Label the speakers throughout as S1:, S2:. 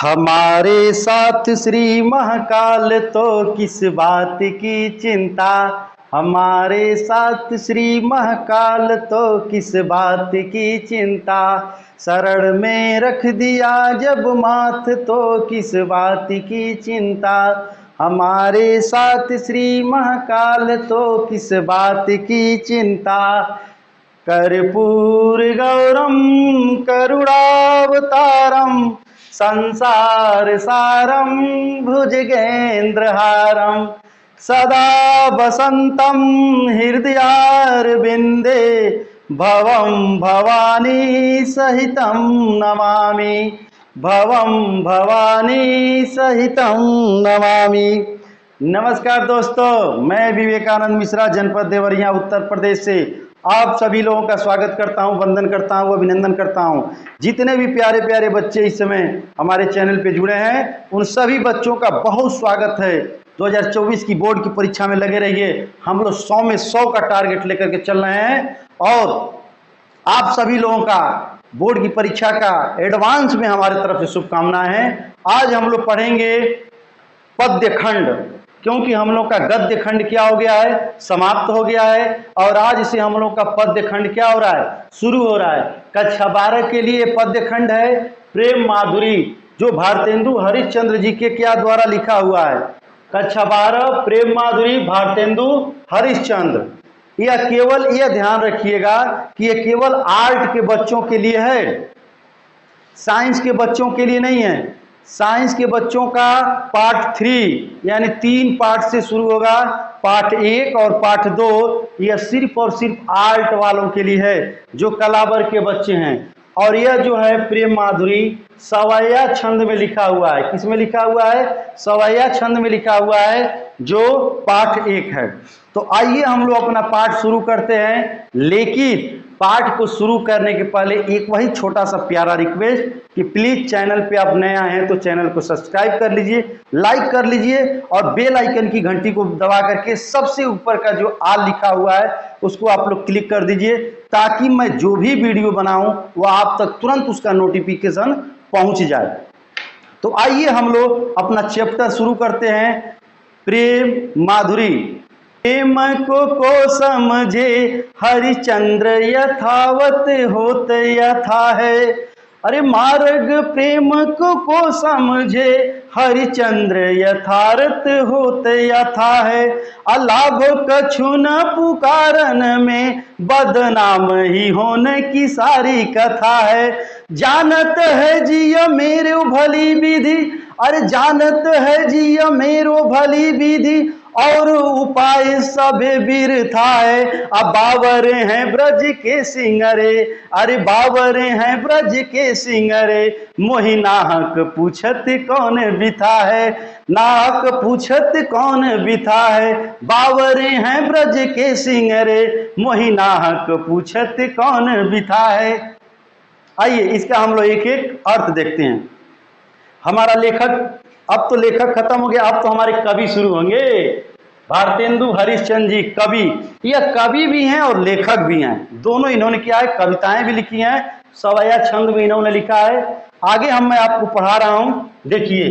S1: हमारे साथ श्री महाकाल तो किस बात की चिंता। हमारे साथ श्री महाकाल तो किस बात की चिंता। शरण में रख दिया जब माथ तो किस बात की चिंता। हमारे साथ श्री महाकाल तो किस बात की चिंता। कर्पूर गौरम करुणावतारम संसार सारम भुजगेन्द्रहारम सदा वसंतम हृदयारविंदे भवं भवानी सहितं नमामि। भवं भवानी सहितं नमामि। नमस्कार दोस्तों, मैं विवेकानंद मिश्रा जनपद देवरिया उत्तर प्रदेश से आप सभी लोगों का स्वागत करता हूं, वंदन करता हूं, अभिनंदन करता हूं। जितने भी प्यारे प्यारे बच्चे इस समय हमारे चैनल पे जुड़े हैं उन सभी बच्चों का बहुत स्वागत है। 2024 की बोर्ड की परीक्षा में लगे रहिए। हम लोग 100 में 100 का टारगेट लेकर के चल रहे हैं और आप सभी लोगों का बोर्ड की परीक्षा का एडवांस में हमारे तरफ से शुभकामनाएं हैं। आज हम लोग पढ़ेंगे पद्य खंड, क्योंकि हम लोग का गद्य खंड क्या हो गया है, समाप्त हो गया है और आज से हम लोग का पद्य खंड क्या हो रहा है, शुरू हो रहा है। कक्षा 12 के लिए पद्य खंड है प्रेम माधुरी, जो भारतेंदु हरिश्चंद्र जी के क्या द्वारा लिखा हुआ है। कक्षा 12 प्रेम माधुरी भारतेंदु हरिश्चंद्र। यह केवल यह ध्यान रखिएगा कि यह केवल आर्ट के बच्चों के लिए है, साइंस के बच्चों के लिए नहीं है। साइंस के बच्चों का पार्ट 3 यानी 3 पार्ट से शुरू होगा। पार्ट 1 और पार्ट 2 यह सिर्फ और सिर्फ आर्ट वालों के लिए है, जो कलावर के बच्चे हैं। और यह जो है प्रेम माधुरी सवैया छंद में लिखा हुआ है। किस में लिखा हुआ है? सवैया छंद में लिखा हुआ है, जो पार्ट 1 है। तो आइए हम लोग अपना पाठ शुरू करते हैं, लेकिन पाठ को शुरू करने के पहले एक वही छोटा सा प्यारा रिक्वेस्ट कि प्लीज चैनल पे आप नया हैं तो चैनल को सब्सक्राइब कर लीजिए, लाइक कर लीजिए और बेल आइकन की घंटी को दबा करके सबसे ऊपर का जो आल लिखा हुआ है उसको आप लोग क्लिक कर दीजिए, ताकि मैं जो भी वीडियो बनाऊं वो आप तक तुरंत उसका नोटिफिकेशन पहुंच जाए। तो आइए हम लोग अपना चैप्टर शुरू करते हैं। प्रेम माधुरी। प्रेम को समझे हरिचंद्र यथावत होत यथा है। अरे मार्ग प्रेम को समझे हरिचंद्र यथार्थ होत यथा है। अलाभ कछु न पुकारन में बदनाम ही होने की सारी कथा है। जानत है जिय मेरो भली विधि, अरे जानत है जिय मेरो भली विधि और उपाय सभे बिरथा है। अब बावरे हैं ब्रज के सिंगरे, अरे बावरे हैं ब्रज के सिंगरे। मोहि नाहक पूछत कौन बिथा है, नाहक पूछत कौन बिथा है। बावरे हैं ब्रज के सिंगरे, मोहि नाहक पूछत कौन बिथा है। आइए इसका हम लोग एक एक अर्थ देखते हैं। हमारा लेखक, अब तो लेखक खत्म हो गया, अब तो हमारे कवि शुरू होंगे। भारतेंदु हरिश्चंद्र जी कवि, यह कवि भी हैं और लेखक भी हैं। दोनों इन्होंने किया है, कविताएं भी लिखी हैं, सवैया छंद भी इन्होंने लिखा है। आगे मैं आपको पढ़ा रहा हूं, देखिए।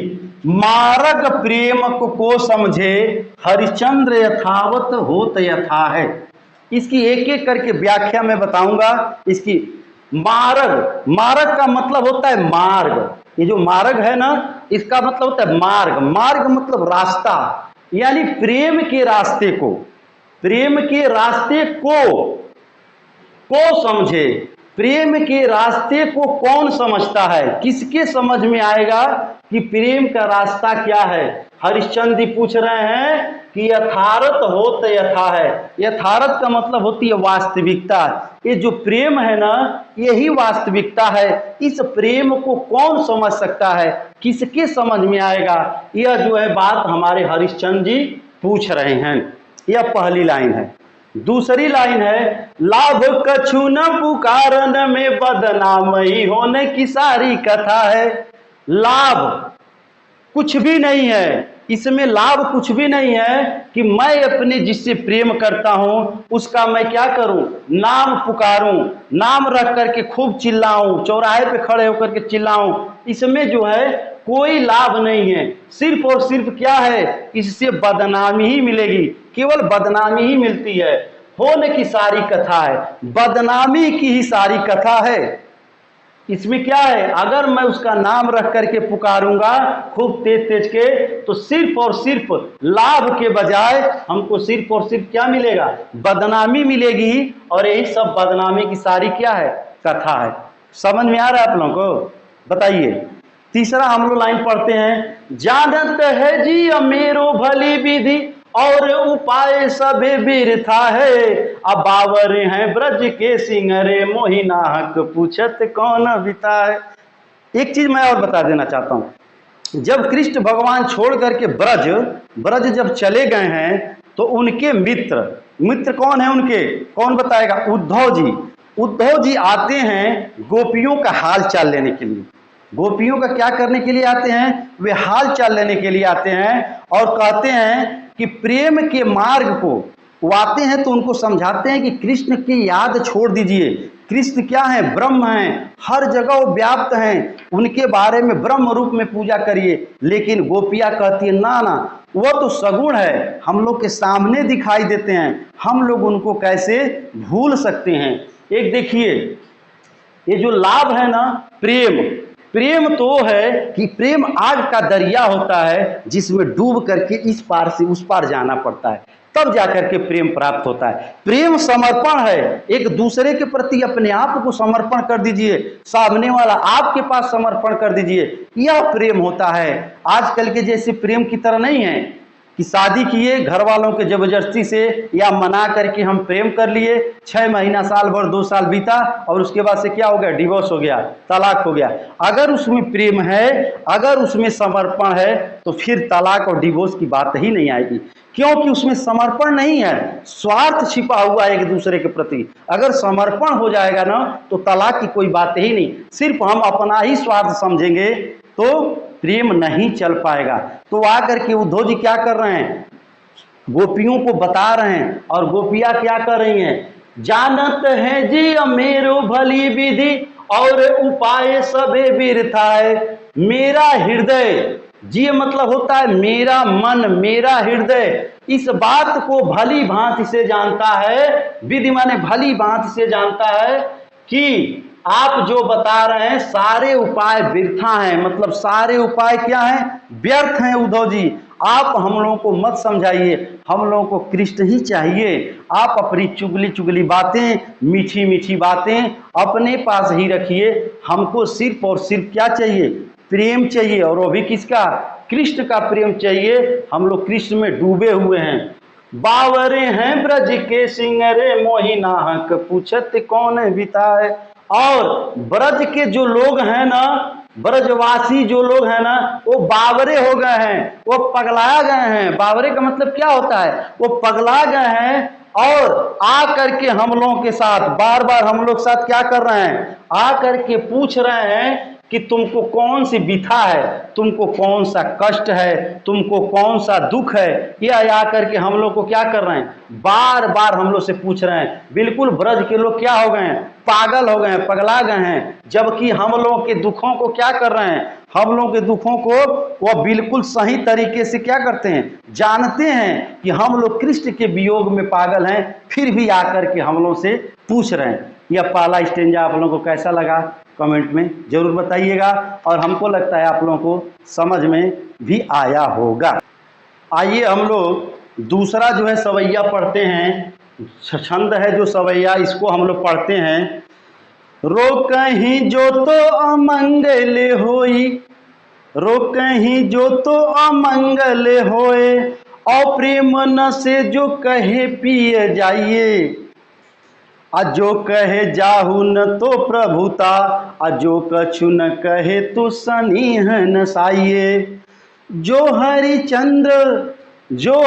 S1: मार्ग प्रेम को समझे हरिश्चंद्र यथावत होत यथा है। इसकी एक एक करके व्याख्या मैं बताऊंगा। इसकी मार्ग, मार्ग का मतलब होता है मार्ग। ये जो मार्ग है ना, इसका मतलब होता है मार्ग। मार्ग मतलब रास्ता, यानी प्रेम के रास्ते को, प्रेम के रास्ते को समझे। प्रेम के रास्ते को कौन समझता है? किसके समझ में आएगा कि प्रेम का रास्ता क्या है? हरिश्चंद्र जी पूछ रहे हैं कि यथार्थ होत यथा है। यथार्थ का मतलब होती है वास्तविकता। ये जो प्रेम है ना, यही वास्तविकता है। इस प्रेम को कौन समझ सकता है, किसके समझ में आएगा? यह जो है बात हमारे हरिश्चंद्र जी पूछ रहे हैं। यह पहली लाइन है। दूसरी लाइन है, लाभ कछु न पुकारन में बदनाम ही होने की सारी कथा है। लाभ कुछ भी नहीं है, इसमें लाभ कुछ भी नहीं है कि मैं अपने जिससे प्रेम करता हूं उसका मैं क्या करूं, नाम पुकारूं, नाम रख करके खूब चिल्लाऊं, चौराहे पे खड़े होकर के चिल्लाऊं। इसमें जो है कोई लाभ नहीं है। सिर्फ और सिर्फ क्या है, इससे बदनामी ही मिलेगी, केवल बदनामी ही मिलती है। होने की सारी कथा है, बदनामी की ही सारी कथा है। इसमें क्या है, अगर मैं उसका नाम रख करके पुकारूंगा खूब तेज तेज के, तो सिर्फ और सिर्फ लाभ के बजाय हमको सिर्फ और सिर्फ क्या मिलेगा, बदनामी मिलेगी। और यही सब बदनामी की सारी क्या है, कथा है। समझ में आ रहा है आप लोगों को? बताइए। तीसरा हम लोग लाइन पढ़ते हैं, जानत है जी मेरो भली विधि और उपाय सभे बिरथा है। अब बावर हैं ब्रज के सिंहरे मोहि नाहक पूछत कौन बिता है। एक चीज मैं और बता देना चाहता हूं, जब कृष्ण भगवान छोड़ करके ब्रज जब चले गए हैं, तो उनके मित्र कौन है उनके, कौन बताएगा? उद्धव जी आते हैं गोपियों का हाल चाल लेने के लिए। गोपियों का क्या करने के लिए आते हैं? वे हाल चाल लेने के लिए आते हैं और कहते हैं कि प्रेम के मार्ग को वो आते हैं, तो उनको समझाते हैं कि कृष्ण की याद छोड़ दीजिए। कृष्ण क्या है, ब्रह्म हैं, हर जगह वो व्याप्त हैं, उनके बारे में ब्रह्म रूप में पूजा करिए। लेकिन गोपियां कहती है ना ना, वो तो सगुण है, हम लोग के सामने दिखाई देते हैं, हम लोग उनको कैसे भूल सकते हैं। एक देखिए, ये जो लाभ है ना, प्रेम तो है कि प्रेम आग का दरिया होता है, जिसमें डूब करके इस पार से उस पार जाना पड़ता है, तब जाकर के प्रेम प्राप्त होता है। प्रेम समर्पण है, एक दूसरे के प्रति अपने आप को समर्पण कर दीजिए, सामने वाला आपके पास समर्पण कर दीजिए, यह प्रेम होता है। आजकल के जैसे प्रेम की तरह नहीं है कि शादी किए घर वालों के जबरदस्ती से या मना करके हम प्रेम कर लिए, 6 महीना साल भर 2 साल बीता और उसके बाद से क्या हो गया, डिवोर्स हो गया, तलाक हो गया। अगर उसमें प्रेम है, अगर उसमें समर्पण है, तो फिर तलाक और डिवोर्स की बात ही नहीं आएगी, क्योंकि उसमें समर्पण नहीं है, स्वार्थ छिपा हुआ है एक दूसरे के प्रति। अगर समर्पण हो जाएगा ना, तो तलाक की कोई बात ही नहीं, सिर्फ हम अपना ही स्वार्थ समझेंगे तो प्रेम नहीं चल पाएगा। तो आकर के उद्धव जी क्या कर रहे हैं, गोपियों को बता रहे हैं, और गोपियां क्या कर रही हैं, जानत है जी मेरो भली विधि और उपाय सबे बिरथा है। मेरा हृदय, जी मतलब होता है मेरा मन, मेरा हृदय इस बात को भली भांति से जानता है, विधि माने भली भांति से जानता है कि आप जो बता रहे हैं सारे उपाय वृथा हैं, मतलब सारे उपाय क्या हैं, व्यर्थ हैं। उद्धव जी आप हम लोगों को मत समझाइए, हम लोगों को कृष्ण ही चाहिए। आप अपनी चुगली बातें, मीठी मीठी बातें अपने पास ही रखिए, हमको सिर्फ और सिर्फ क्या चाहिए, प्रेम चाहिए, और वो भी किसका, कृष्ण का प्रेम चाहिए। हम लोग कृष्ण में डूबे हुए हैं। बावरे हैं ब्रज के सिंगरे मोहि नाहक पूछत कौन बिताए। और ब्रज के जो लोग हैं ना, ब्रजवासी जो लोग हैं ना, वो बावरे हो गए हैं, वो पगला गए हैं। बावरे का मतलब क्या होता है, वो पगला गए हैं, और आ करके हम लोगों के साथ बार बार हम लोग साथ क्या कर रहे हैं, आ करके पूछ रहे हैं कि तुमको कौन सी व्यथा है, तुमको कौन सा कष्ट है, तुमको कौन सा दुख है। यह आकर के हम लोग को क्या कर रहे हैं, बार बार हम लोग से पूछ रहे हैं। बिल्कुल ब्रज के लोग क्या हो गए हैं, पागल हो गए हैं, पगला गए हैं। जबकि हम लोगों के दुखों को क्या कर रहे हैं, हम लोगों के दुखों को वो बिल्कुल सही तरीके से क्या करते हैं, जानते हैं कि हम लोग कृष्ण के वियोग में पागल हैं, फिर भी आकर के हम लोग से पूछ रहे हैं। यह पहला स्टेंजा आप लोगों को कैसा लगा, कमेंट में जरूर बताइएगा, और हमको लगता है आप लोगों को समझ में भी आया होगा। आइए हम लोग दूसरा जो है सवैया पढ़ते हैं, छंद है जो सवैया, इसको हम लोग पढ़ते हैं। रोकहीं जो तो अमंगल होई, रोकहीं जो तो अमंगल होए, और प्रेम न से जो कहे पिए जाइए। अजो कहे जाहु न तो प्रभुता, अजो कछु न कहे तो सनीह न साइए। जो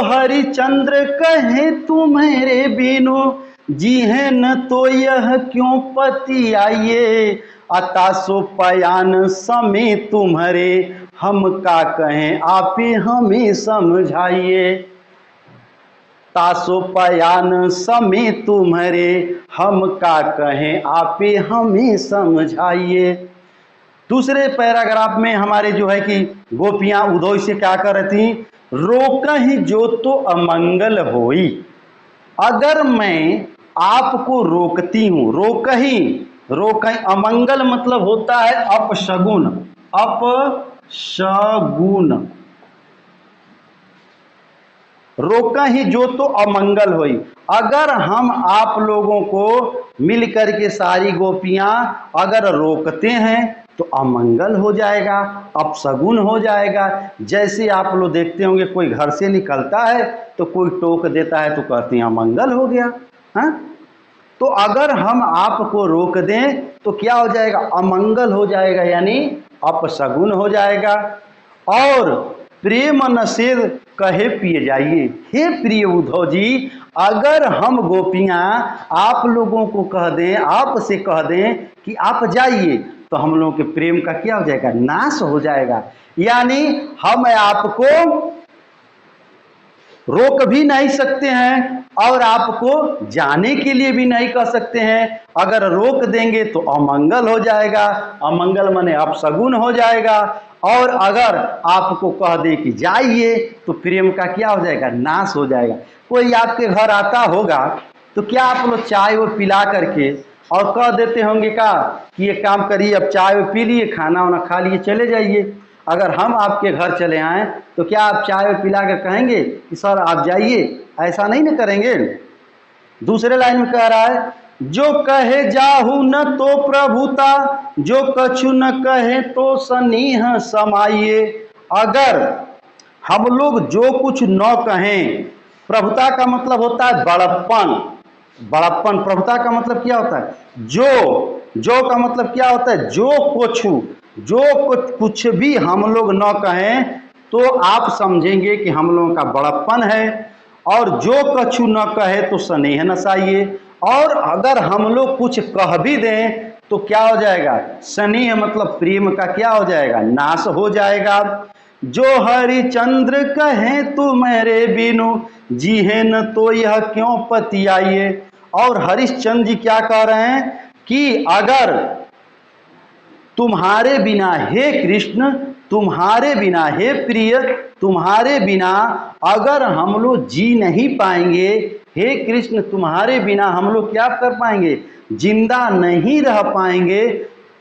S1: हरिचंद्र कहे तुम्हारे बिनु, जी है न तो यह क्यों पति आइए। अतासो पयान समय तुम्हारे, हम का कहें आपे हमें समझाइए। तासो पयान समय तुम्हारे, हम का कहें आपे हमें समझाइए। दूसरे पैराग्राफ में हमारे जो है कि गोपियां उधो से क्या कर रही थी, रोकहि जो तो अमंगल होई। अगर मैं आपको रोकती हूं, रोकहि, रोकहि अमंगल मतलब होता है अपशगुन, अपशगुन, रोकहि जो तो अमंगल होई। अगर हम आप लोगों को मिलकर के सारी गोपियां अगर रोकते हैं तो अमंगल हो जाएगा, अपशगुन हो जाएगा। जैसे आप लोग देखते होंगे कोई घर से निकलता है तो कोई टोक देता है तो कहते हैं अमंगल हो गया। हाँ, तो अगर हम आपको रोक दें तो क्या हो जाएगा, अमंगल हो जाएगा, यानी अपशगुन हो जाएगा। और प्रेम नसेद कहे पिए जाइए। हे प्रिय उद्धव जी, अगर हम गोपियां आप लोगों को कह दें, आपसे कह दें कि आप जाइए, तो हम लोगों के प्रेम का क्या हो जाएगा, नाश हो जाएगा। यानी हम आपको रोक भी नहीं सकते हैं और आपको जाने के लिए भी नहीं कह सकते हैं। अगर रोक देंगे तो अमंगल हो जाएगा, अमंगल माने अपशगुन हो जाएगा। और अगर आपको कह दे कि जाइए तो प्रेम का क्या हो जाएगा, नाश हो जाएगा। कोई आपके घर आता होगा तो क्या आप लोग चाय वो पिला करके और कह देते होंगे का कि ये काम करिए, अब चाय वो पी लिए, खाना वाना खा लिए, चले जाइए। अगर हम आपके घर चले आए तो क्या आप चाय पिला कर कहेंगे कि सर आप जाइए, ऐसा नहीं ना करेंगे। दूसरे लाइन में कह रहा है, जो कहे जाहु न तो प्रभुता, जो कछु न कहे तो सनीह समाइए। अगर हम लोग जो कुछ न कहें, प्रभुता का मतलब होता है बड़प्पन, बड़प्पन। प्रभुता का मतलब क्या होता है, जो का मतलब क्या होता है, जो कुछ भी हम लोग न कहें तो आप समझेंगे कि हम लोगों का बड़प्पन है। और जो कछु न कहे तो स्नेह नसाइए। और अगर हम लोग कुछ कह भी दें तो क्या हो जाएगा, स्नेह मतलब प्रेम का क्या हो जाएगा, नाश हो जाएगा। जो हरिचंद्र कहे तू मेरे बिनु, जीहे न तो यह क्यों पतियाइए। और हरिश्चंद्र जी क्या कह रहे हैं कि अगर तुम्हारे बिना हे कृष्ण, तुम्हारे बिना हे प्रिय, तुम्हारे बिना अगर हम लोग जी नहीं पाएंगे, हे कृष्ण तुम्हारे बिना हम लोग क्या कर पाएंगे, जिंदा नहीं रह पाएंगे,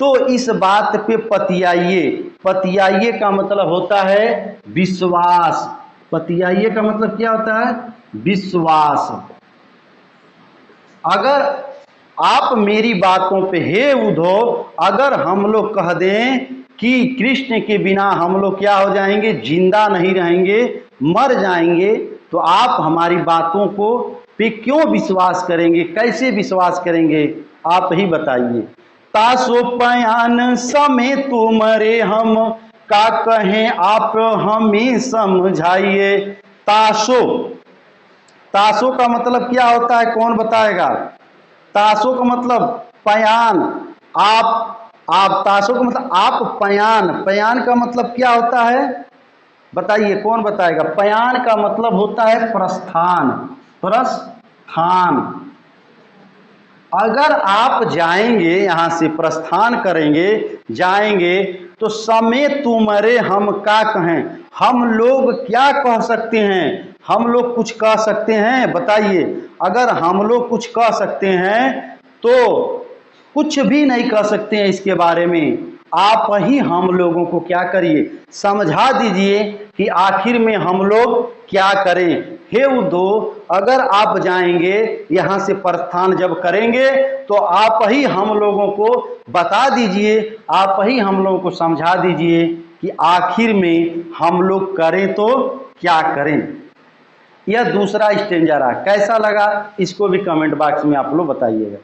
S1: तो इस बात पे पतियाइए। पतियाइए का मतलब होता है विश्वास। पतियाइए का मतलब क्या होता है, विश्वास। अगर आप मेरी बातों पे हे उद्धव, अगर हम लोग कह दें कि कृष्ण के बिना हम लोग क्या हो जाएंगे, जिंदा नहीं रहेंगे, मर जाएंगे, तो आप हमारी बातों को पे क्यों विश्वास करेंगे, कैसे विश्वास करेंगे, आप ही बताइए। तासो पयान समय तुमरे हम, का कहें आप हमें समझाइए। तासो, तासो का मतलब क्या होता है, कौन बताएगा। तासो का मतलब पयान, आप तासो का मतलब आप पयान, पयान का मतलब क्या होता है बताइए, कौन बताएगा। पयान का मतलब होता है प्रस्थान, प्रस्थान। अगर आप जाएंगे, यहां से प्रस्थान करेंगे, जाएंगे, तो समय तुमरे हम का कहें, हम लोग क्या कह सकते हैं, हम लोग कुछ कह सकते हैं बताइए। अगर हम लोग कुछ कह सकते हैं तो कुछ भी नहीं कह सकते हैं इसके बारे में। आप ही हम लोगों को क्या करिए, समझा दीजिए कि आखिर में हम लोग क्या करें। हे उद्धव, अगर आप जाएंगे, यहाँ से प्रस्थान जब करेंगे, तो आप ही हम लोगों को बता दीजिए, आप ही हम लोगों को समझा दीजिए कि आखिर में हम लोग करें तो क्या करें। यह दूसरा स्टेंजा रहा, कैसा लगा इसको भी कमेंट बॉक्स में आप लोग बताइएगा।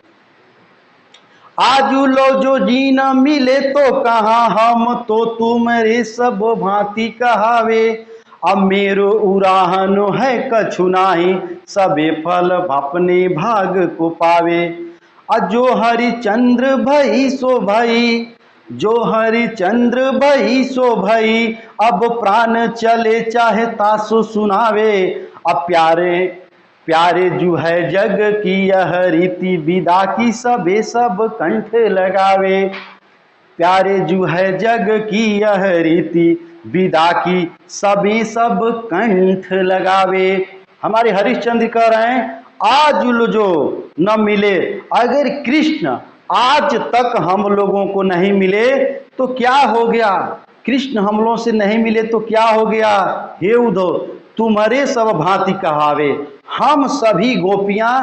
S1: आजू लो जो जी न मिले तो कहाँ, हम तो तुम्हारे सब भांति कहावे। अब मेरो उराहन है कछु नाही, सबे फल अपने भाग को पावे। अजो हरिचंद्र भई सो भई, जो हरिचंद्र भई सो भई, अब प्राण चले चाहे तासु सुनावे। अब प्यारे प्यारे जू है जग की यह रीति, विदा की सबे सब कंठ लगावे। प्यारे जू है जग की यह रीति, विदा की सभी सब कंठ लगावे। हमारे हरिश्चंद्र कह रहे हैं आज जो न मिले, अगर कृष्ण आज तक हम लोगों को नहीं मिले तो क्या हो गया, कृष्ण हम लोगों से नहीं मिले तो क्या हो गया। हे उद्धव तुम्हारे सब भांति कहावे, हम सभी गोपियां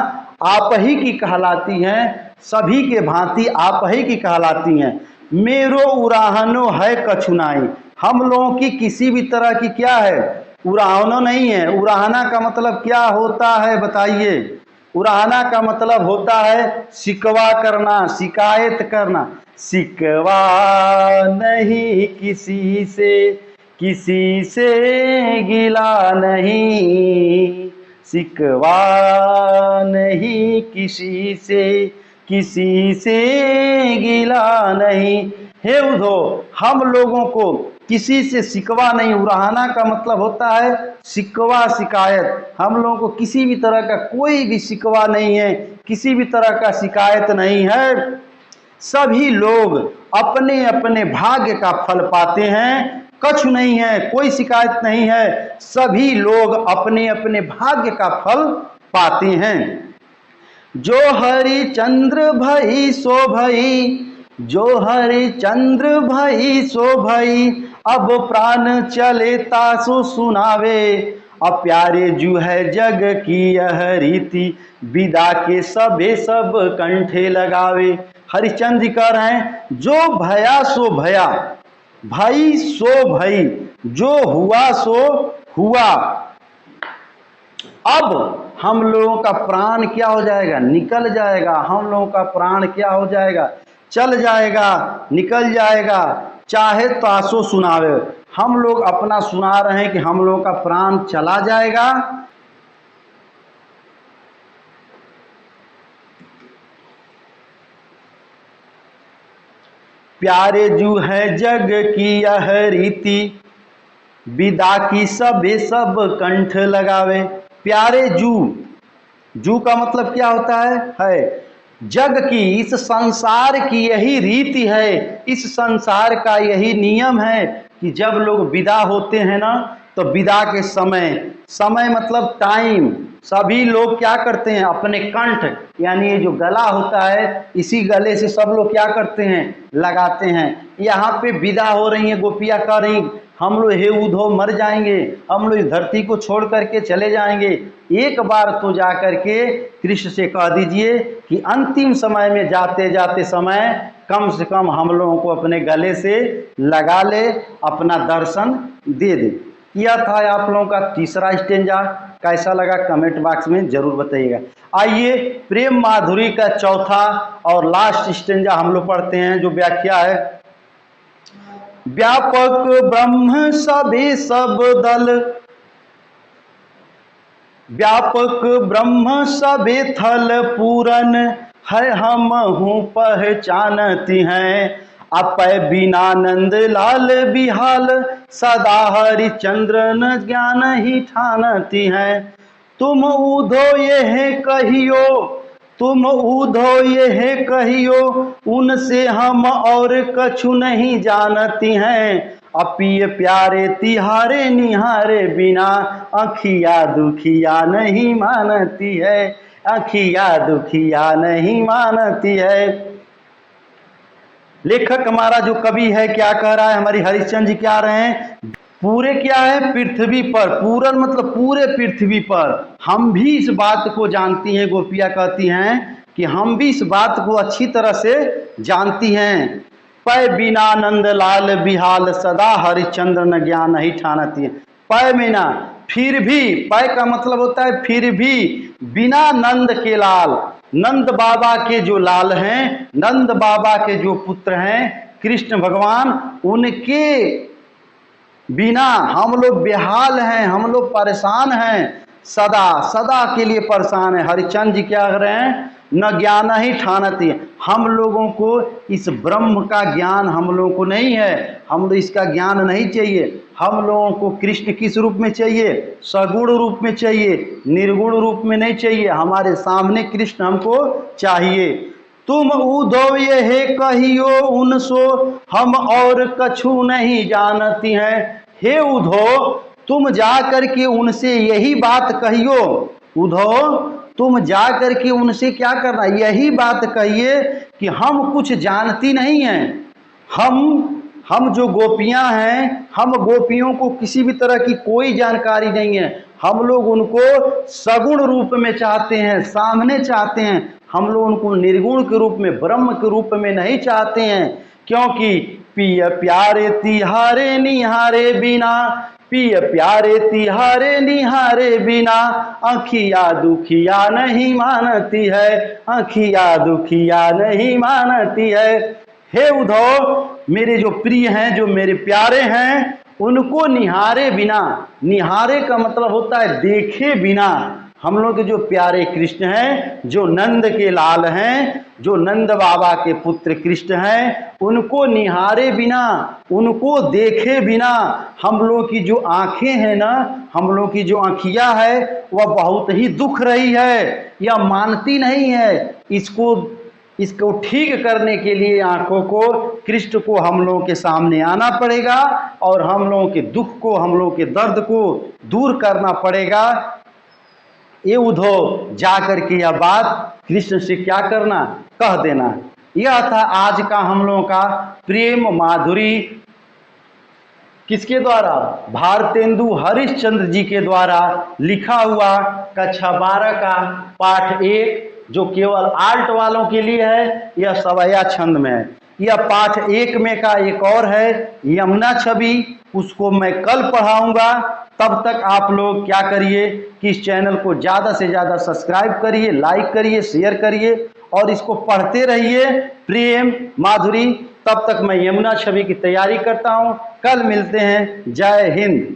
S1: आप ही की कहलाती हैं, सभी के भांति आप ही की कहलाती हैं। मेरो उराहनो है कछुनाई, हम लोगों की किसी भी तरह की क्या है, उराहनो नहीं है। उराहना का मतलब क्या होता है बताइए। उराहना का मतलब होता है शिकवा करना, शिकायत करना। शिकवा नहीं किसी से, किसी से गिला नहीं, शिकवा नहीं किसी से, किसी से गिला नहीं। हे उद्धव हम लोगों को किसी से शिकवा नहीं। उराहना का मतलब होता है शिकवा, शिकायत। हम लोगों को किसी भी तरह का कोई भी शिकवा नहीं है, किसी भी तरह का शिकायत नहीं है। सभी लोग अपने अपने भाग्य का फल पाते हैं, कछु नहीं है, कोई शिकायत नहीं है। सभी लोग अपने अपने भाग्य का फल पाते हैं। जो हरिचंद्र भई सो भई, जो हरिचंद्र भई सो भई, अब प्राण चले तासु सुनावे। अब प्यारे जू है जग की यह रीति, विदा के सबे सब कंठे लगावे। हरिचंद्र कह रहे हैं जो भया सो भया, भई सो भई, जो हुआ सो हुआ। अब हम लोगों का प्राण क्या हो जाएगा, निकल जाएगा। हम लोगों का प्राण क्या हो जाएगा, चल जाएगा, निकल जाएगा। चाहे तो आसो सुनावे, हम लोग अपना सुना रहे हैं कि हम लोगों का प्राण चला जाएगा। प्यारे जू है जग की यह रीति, विदा की सबे सब कंठ लगावे। प्यारे जू, जू का मतलब क्या होता है जग की, इस संसार की यही रीति है, इस संसार का यही नियम है कि जब लोग विदा होते हैं ना तो विदा के समय, समय मतलब टाइम, सभी लोग क्या करते हैं अपने कंठ यानी ये जो गला होता है इसी गले से सब लोग क्या करते हैं लगाते हैं। यहाँ पे विदा हो रही है, गोपियाँ कह रही हम लोग हे उद्धव मर जाएंगे, हम लोग इस धरती को छोड़ करके चले जाएंगे। एक बार तो जा करके कृष्ण से कह दीजिए कि अंतिम समय में जाते जाते समय कम से कम हम लोगों को अपने गले से लगा ले, अपना दर्शन दे दे। यह था आप लोगों का तीसरा स्टेंजा। कैसा लगा कमेंट बॉक्स में जरूर बताइएगा। आइए प्रेम माधुरी का चौथा और लास्ट स्टेंजा हम लोग पढ़ते हैं, जो व्याख्या है। व्यापक ब्रह्म सभी सब दल, व्यापक ब्रह्म सभी थल पूरन, है हम हूँ पहचानती हैं। अपय बिनानंद लाल बिहाल, सदा हरिचंद्र न ज्ञान ही ठानती हैं। तुम उधो ये कहियो, तुम उधो ये कहियो, उनसे हम और कछु नहीं जानती हैं। अपिय प्यारे तिहारे निहारे बिना, अखिया दुखिया नहीं मानती है, अखिया दुखिया नहीं मानती है। लेखक हमारा जो कवि है क्या कह रहा है, हमारी हरिश्चंद्र जी क्या रहे हैं, पूरे क्या है पृथ्वी पर, पूरन मतलब पूरे पृथ्वी पर हम भी इस बात को जानती हैं। गोपियाँ कहती हैं कि हम भी इस बात को अच्छी तरह से जानती हैं। पै बिना नंद लाल बिहाल, सदा हरिचंद्र न ज्ञान ही ठानती है। पै बिना फिर भी, पै का मतलब होता है फिर भी, बिना नंद के लाल, नंद बाबा के जो लाल हैं, नंद बाबा के जो पुत्र हैं कृष्ण भगवान, उनके बिना हम लोग बेहाल हैं, हम लोग परेशान हैं, सदा सदा के लिए परेशान है। हरिचंद्र जी क्या कर रहे हैं, न ज्ञान ही ठानती, हम लोगों को इस ब्रह्म का ज्ञान हम लोगों को नहीं है, हम लोग इसका ज्ञान नहीं चाहिए। हम लोगों को कृष्ण किस रूप में चाहिए, सगुण रूप में चाहिए, निर्गुण रूप में नहीं चाहिए। हमारे सामने कृष्ण हमको चाहिए। तुम उधो ये कहियो उनसो, हम और कछु नहीं जानती हैं। हे उधो, तुम जा करके उनसे यही बात कहियो। उधो, तुम जा करके उनसे क्या करना, यही बात कहिए कि हम कुछ जानती नहीं हैं। हम जो गोपियां हैं, हम गोपियों को किसी भी तरह की कोई जानकारी नहीं है। हम लोग उनको सगुण रूप में चाहते हैं, सामने चाहते हैं। हम लोग उनको निर्गुण के रूप में, ब्रह्म के रूप में नहीं चाहते हैं। क्योंकि पिय प्यारे तिहारे निहारे बिना, पिय प्यारे तिहारे निहारे बिना, आँखिया दुखिया नहीं मानती है, आँखिया दुखिया नहीं मानती है। हे उद्धव, मेरे जो प्रिय हैं, जो मेरे प्यारे हैं, उनको निहारे बिना, निहारे का मतलब होता है देखे बिना। हम लोग के जो प्यारे कृष्ण हैं, जो नंद के लाल हैं, जो नंद बाबा के पुत्र कृष्ण हैं, उनको निहारे बिना, उनको देखे बिना हम लोग की जो आंखें हैं ना, हम लोग की जो आंखियां है, वह बहुत ही दुख रही है, यह मानती नहीं है। इसको ठीक करने के लिए आंखों को, कृष्ण को हम लोगों के सामने आना पड़ेगा और हम लोगों के दुख को, हम लोगों के दर्द को दूर करना पड़ेगा। ये उद्धव जा करके यह बात कृष्ण से क्या करना, कह देना। यह था आज का हम लोगों का प्रेम माधुरी, किसके द्वारा, भारतेंदु हरिश्चंद्र जी के द्वारा लिखा हुआ कक्षा 12 का पाठ 1, जो केवल आल्ट वालों के लिए है। यह सवैया छंद में है। यह पाठ 1 में का एक और है, यमुना छवि, उसको मैं कल पढ़ाऊंगा। तब तक आप लोग क्या करिए कि इस चैनल को ज़्यादा से ज़्यादा सब्सक्राइब करिए, लाइक करिए, शेयर करिए और इसको पढ़ते रहिए, प्रेम माधुरी। तब तक मैं यमुना छवि की तैयारी करता हूँ। कल मिलते हैं। जय हिंद।